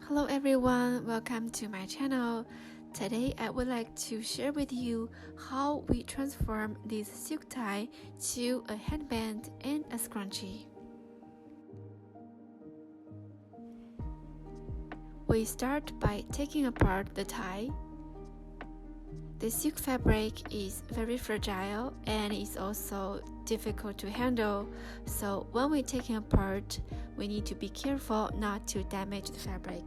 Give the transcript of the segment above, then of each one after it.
Hello everyone, welcome to my channel. Today I would like to share with you how we transform this silk tie to a headband and a scrunchie. We start by taking apart the tie. The silk fabric is very fragile and is also difficult to handle, so when we take it apart, we need to be careful not to damage the fabric.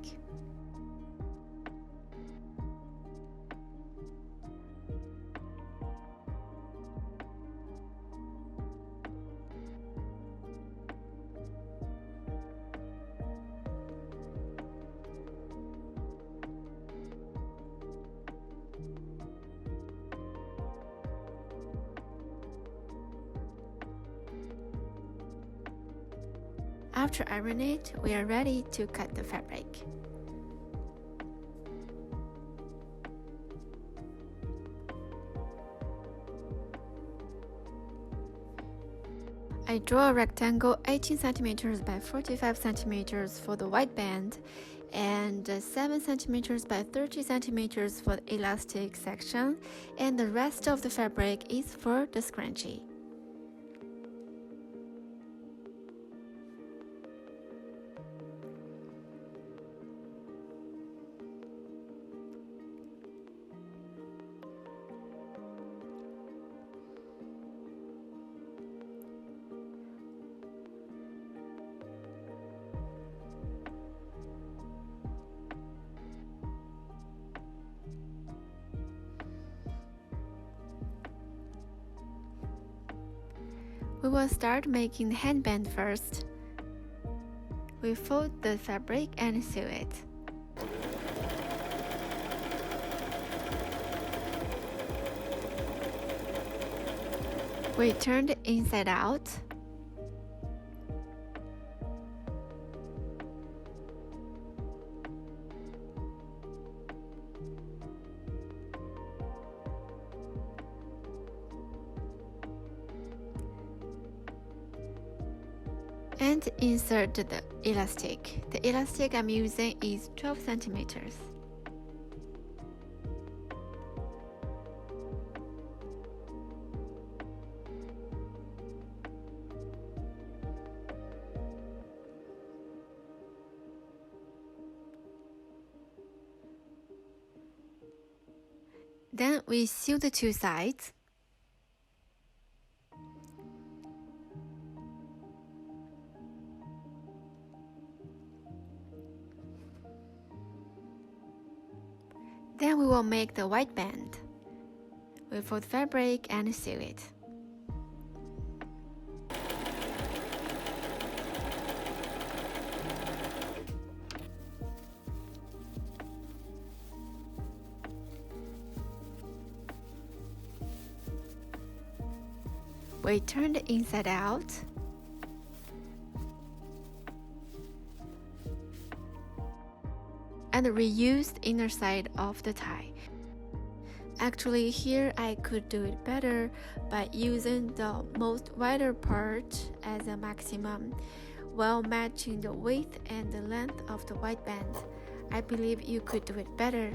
After ironing it, we are ready to cut the fabric. I draw a rectangle 18 cm by 45 cm for the white band and 7 cm by 30 cm for the elastic section, and the rest of the fabric is for the scrunchie. We will start making the headband first. We fold the fabric and sew it. We turn it inside out. And insert the elastic. The elastic I'm using is 12 centimeters. Then we sew the two sides. Then we will make the white band. We fold fabric and sew it. We turn the inside out. And reuse the inner side of the tie. Actually, here I could do it better by using the most wider part as a maximum while matching the width and the length of the white band. I believe you could do it better.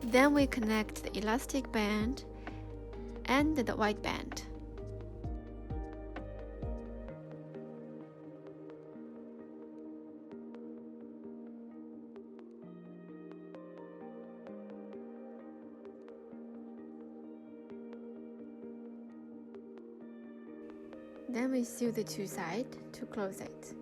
Then we connect the elastic band and the white band. Then we sew the two sides to close it.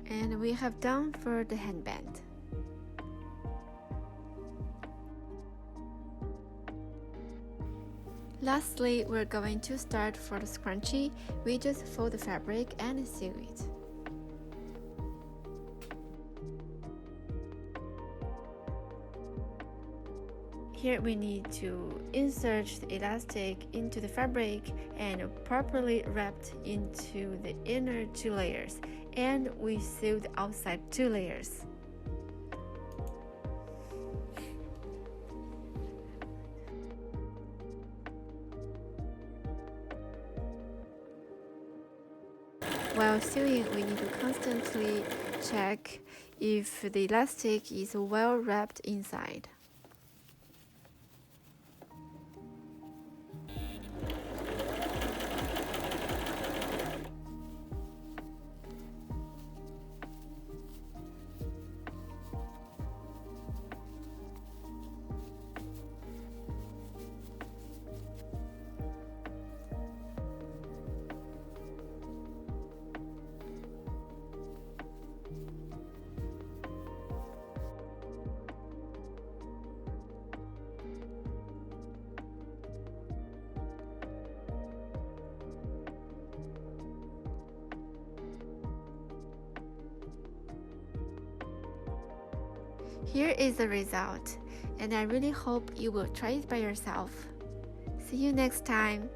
And we have done for the headband. Lastly, we're going to start for the scrunchie. We just fold the fabric and sew it. Here we need to insert the elastic into the fabric and properly wrap into the inner 2 layers, and we sew the outside 2 layers. While sewing, we need to constantly check if the elastic is well wrapped inside. Here is the result, and I really hope you will try it by yourself. See you next time!